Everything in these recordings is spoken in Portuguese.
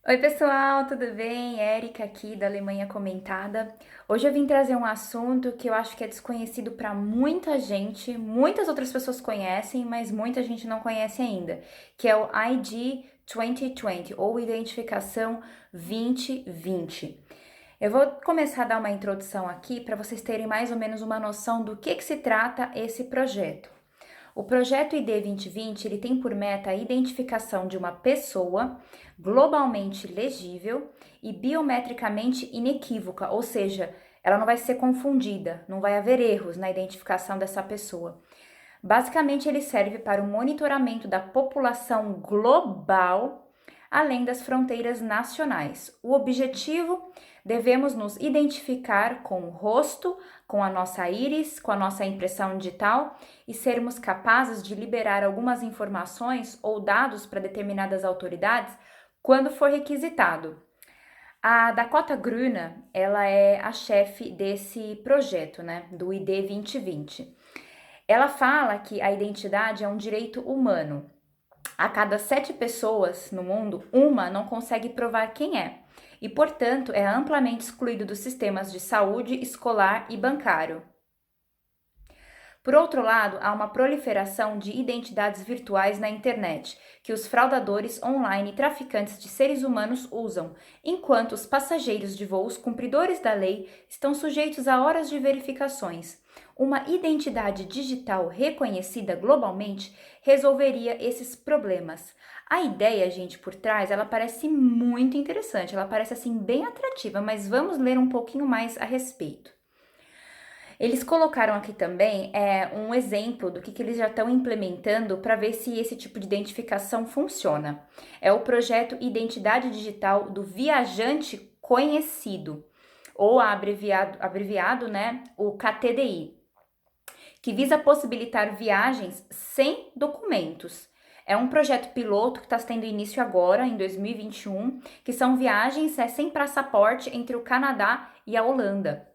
Oi, pessoal, tudo bem? Érica aqui da Alemanha Comentada. Hoje eu vim trazer um assunto que eu acho que é desconhecido para muita gente, muitas outras pessoas conhecem, mas muita gente não conhece ainda, que é o ID 2020 ou Identificação 2020. Eu vou começar a dar uma introdução aqui para vocês terem mais ou menos uma noção do que se trata esse projeto. O projeto ID 2020 ele tem por meta a identificação de uma pessoa globalmente legível e biometricamente inequívoca, ou seja, ela não vai ser confundida, não vai haver erros na identificação dessa pessoa. Basicamente, ele serve para o monitoramento da população global, além das fronteiras nacionais. O objetivo: devemos nos identificar com o rosto, com a nossa íris, com a nossa impressão digital e sermos capazes de liberar algumas informações ou dados para determinadas autoridades quando for requisitado. A Dakota Gruna, ela é a chefe desse projeto, né, do ID 2020. Ela fala que a identidade é um direito humano. A cada 7 pessoas no mundo, uma não consegue provar quem é e, portanto, é amplamente excluído dos sistemas de saúde, escolar e bancário. Por outro lado, há uma proliferação de identidades virtuais na internet, que os fraudadores online e traficantes de seres humanos usam, enquanto os passageiros de voos cumpridores da lei estão sujeitos a horas de verificações. Uma identidade digital reconhecida globalmente resolveria esses problemas. A ideia, gente, por trás, ela parece muito interessante, ela parece assim bem atrativa, mas vamos ler um pouquinho mais a respeito. Eles colocaram aqui também um exemplo do que eles já estão implementando para ver se esse tipo de identificação funciona. É o projeto Identidade Digital do Viajante Conhecido, ou abreviado, né, o KTDI, que visa possibilitar viagens sem documentos. É um projeto piloto que está tendo início agora, em 2021, que são viagens sem passaporte entre o Canadá e a Holanda.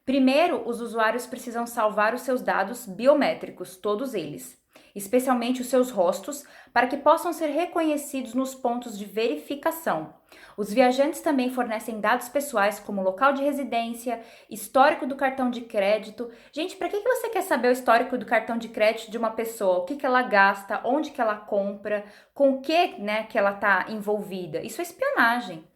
Primeiro, os usuários precisam salvar os seus dados biométricos, todos eles, especialmente os seus rostos, para que possam ser reconhecidos nos pontos de verificação. Os viajantes também fornecem dados pessoais como local de residência, histórico do cartão de crédito. Gente, para que você quer saber o histórico do cartão de crédito de uma pessoa? O que ela gasta, onde que ela compra, com o que, né, que ela está envolvida? Isso é espionagem.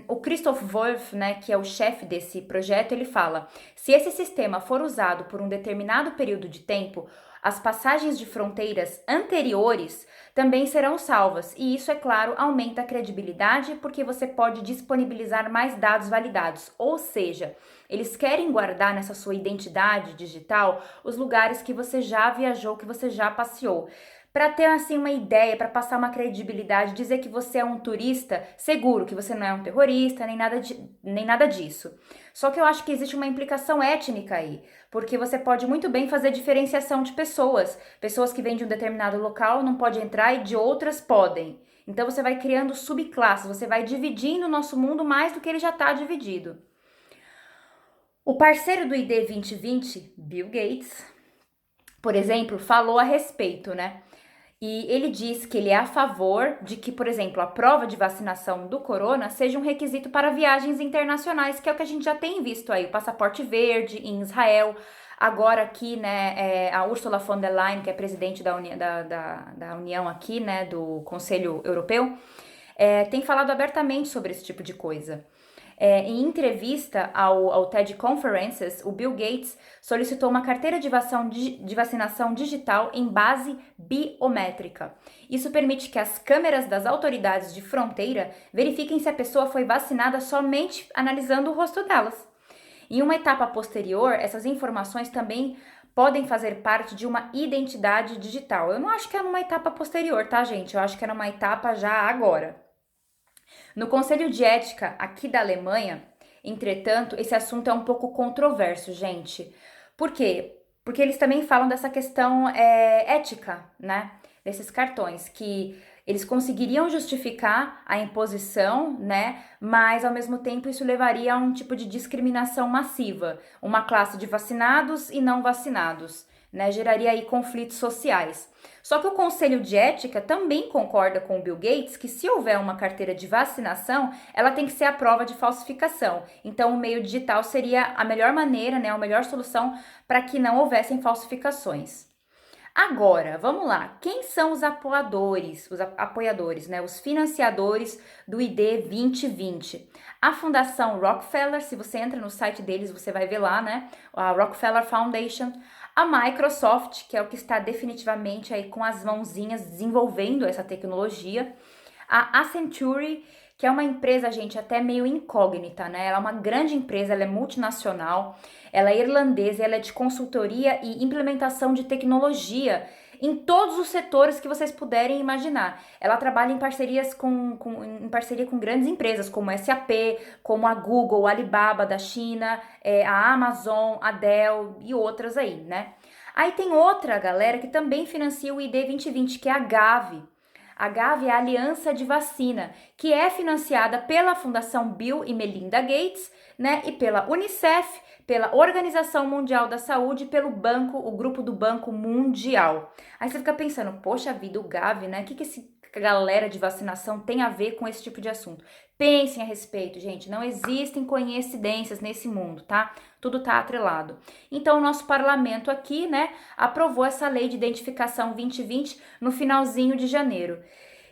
O Christoph Wolff, né, que é o chefe desse projeto, ele fala: se esse sistema for usado por um determinado período de tempo, as passagens de fronteiras anteriores também serão salvas, e isso, é claro, aumenta a credibilidade porque você pode disponibilizar mais dados validados. Ou seja, eles querem guardar nessa sua identidade digital os lugares que você já viajou, que você já passeou, para ter assim uma ideia, para passar uma credibilidade, dizer que você é um turista seguro, que você não é um terrorista, nem nada disso. Só que eu acho que existe uma implicação étnica aí, porque você pode muito bem fazer diferenciação de pessoas. Pessoas que vêm de um determinado local não podem entrar e de outras podem. Então você vai criando subclasses, você vai dividindo o nosso mundo mais do que ele já está dividido. O parceiro do ID 2020, Bill Gates, por exemplo, falou a respeito, né? E ele diz que ele é a favor de que, por exemplo, a prova de vacinação do corona seja um requisito para viagens internacionais, que é o que a gente já tem visto aí, o passaporte verde em Israel. Agora aqui, né, a Ursula von der Leyen, que é presidente da União aqui, né, do Conselho Europeu, tem falado abertamente sobre esse tipo de coisa. Em entrevista ao TED Conferences, o Bill Gates solicitou uma carteira de vacinação digital em base biométrica. Isso permite que as câmeras das autoridades de fronteira verifiquem se a pessoa foi vacinada somente analisando o rosto delas. Em uma etapa posterior, essas informações também podem fazer parte de uma identidade digital. Eu não acho que é numa etapa posterior, tá, gente? Eu acho que é numa etapa já agora. No Conselho de Ética aqui da Alemanha, entretanto, esse assunto é um pouco controverso, gente. Por quê? Porque eles também falam dessa questão ética, né? Desses cartões, que eles conseguiriam justificar a imposição, né? Mas ao mesmo tempo isso levaria a um tipo de discriminação massiva, uma classe de vacinados e não vacinados, né? Geraria aí conflitos sociais. Só que o Conselho de Ética também concorda com o Bill Gates que se houver uma carteira de vacinação, ela tem que ser à prova de falsificação. Então, o meio digital seria a melhor maneira, né, a melhor solução para que não houvessem falsificações. Agora, vamos lá. Quem são os apoiadores, né? Os financiadores do ID 2020? A Fundação Rockefeller, se você entra no site deles, você vai ver lá, né? A Rockefeller Foundation. A Microsoft, que é o que está definitivamente aí com as mãozinhas desenvolvendo essa tecnologia. A Accenture, que é uma empresa, gente, até meio incógnita, né? Ela é uma grande empresa, ela é multinacional, ela é irlandesa, ela é de consultoria e implementação de tecnologia em todos os setores que vocês puderem imaginar. Ela trabalha em em parceria com grandes empresas, como a SAP, como a Google, a Alibaba da China, a Amazon, a Dell e outras aí, né? Aí tem outra galera que também financia o ID 2020, que é a Gavi. A Gavi é a Aliança de Vacina, que é financiada pela Fundação Bill e Melinda Gates, né, e pela Unicef, pela Organização Mundial da Saúde e pelo banco, o grupo do Banco Mundial. Aí você fica pensando, poxa vida, o Gavi, né? O que esse galera de vacinação tem a ver com esse tipo de assunto? Pensem a respeito, gente. Não existem coincidências nesse mundo, tá? Tudo tá atrelado. Então, o nosso parlamento aqui, né, aprovou essa lei de identificação 2020 no finalzinho de janeiro.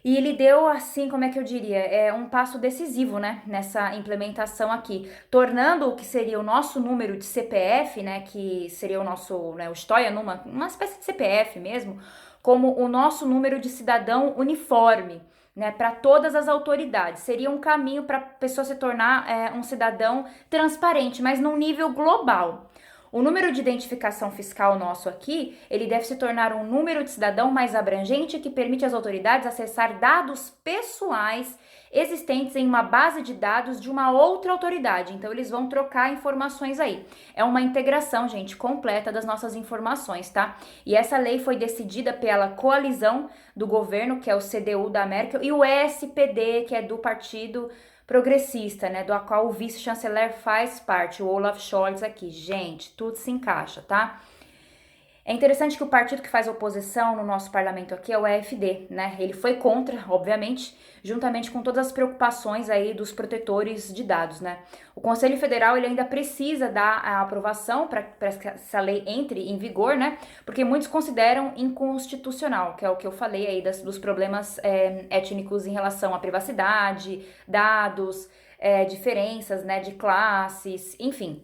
E ele deu, assim, como é que eu diria, um passo decisivo, né, nessa implementação aqui, tornando o que seria o nosso número de CPF, né, que seria o nosso, né, o Steuernummer, uma espécie de CPF mesmo, como o nosso número de cidadão uniforme, né, para todas as autoridades. Seria um caminho para a pessoa se tornar um cidadão transparente, mas num nível global. O número de identificação fiscal nosso aqui, ele deve se tornar um número de cidadão mais abrangente que permite às autoridades acessar dados pessoais existentes em uma base de dados de uma outra autoridade. Então, eles vão trocar informações aí. É uma integração, gente, completa das nossas informações, tá? E essa lei foi decidida pela coalizão do governo, que é o CDU da Merkel, e o SPD, que é do Partido Progressista, né, do qual o vice-chanceler faz parte, o Olaf Scholz aqui. Gente, tudo se encaixa, tá? É interessante que o partido que faz oposição no nosso parlamento aqui é o EFD, né? Ele foi contra, obviamente, juntamente com todas as preocupações aí dos protetores de dados, né? O Conselho Federal, ele ainda precisa dar a aprovação para que essa lei entre em vigor, né? Porque muitos consideram inconstitucional, que é o que eu falei aí dos problemas étnicos em relação à privacidade, dados, diferenças, né, de classes, enfim.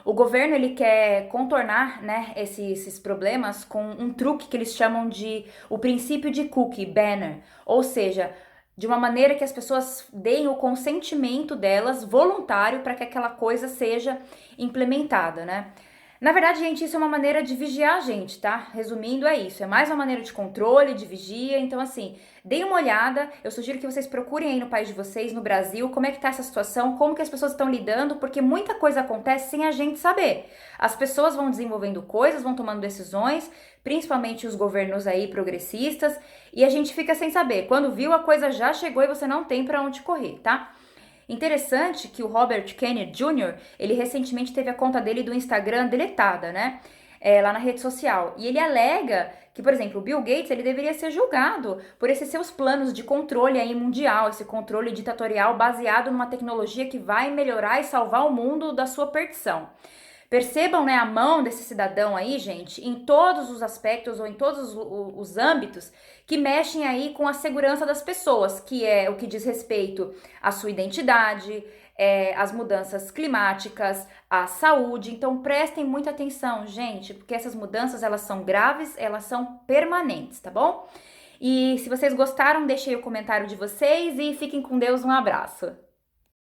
O governo, ele quer contornar, né, esses problemas com um truque que eles chamam de o princípio de cookie banner, ou seja, de uma maneira que as pessoas deem o consentimento delas voluntário para que aquela coisa seja implementada, né? Na verdade, gente, isso é uma maneira de vigiar a gente, tá? Resumindo, é isso. É mais uma maneira de controle, de vigia. Então, assim, deem uma olhada. Eu sugiro que vocês procurem aí no país de vocês, no Brasil, como é que tá essa situação, como que as pessoas estão lidando, porque muita coisa acontece sem a gente saber. As pessoas vão desenvolvendo coisas, vão tomando decisões, principalmente os governos aí progressistas, e a gente fica sem saber. Quando viu, a coisa já chegou e você não tem para onde correr, tá? Interessante que o Robert Kennedy Jr., ele recentemente teve a conta dele do Instagram deletada, né? Lá na rede social. E ele alega que, por exemplo, o Bill Gates, ele deveria ser julgado por esses seus planos de controle aí mundial, esse controle ditatorial baseado numa tecnologia que vai melhorar e salvar o mundo da sua perdição. Percebam, né, a mão desse cidadão aí, gente, em todos os aspectos ou em todos os âmbitos que mexem aí com a segurança das pessoas, que é o que diz respeito à sua identidade, às mudanças climáticas, à saúde. Então, prestem muita atenção, gente, porque essas mudanças, elas são graves, elas são permanentes, tá bom? E se vocês gostaram, deixem aí o comentário de vocês e fiquem com Deus, um abraço.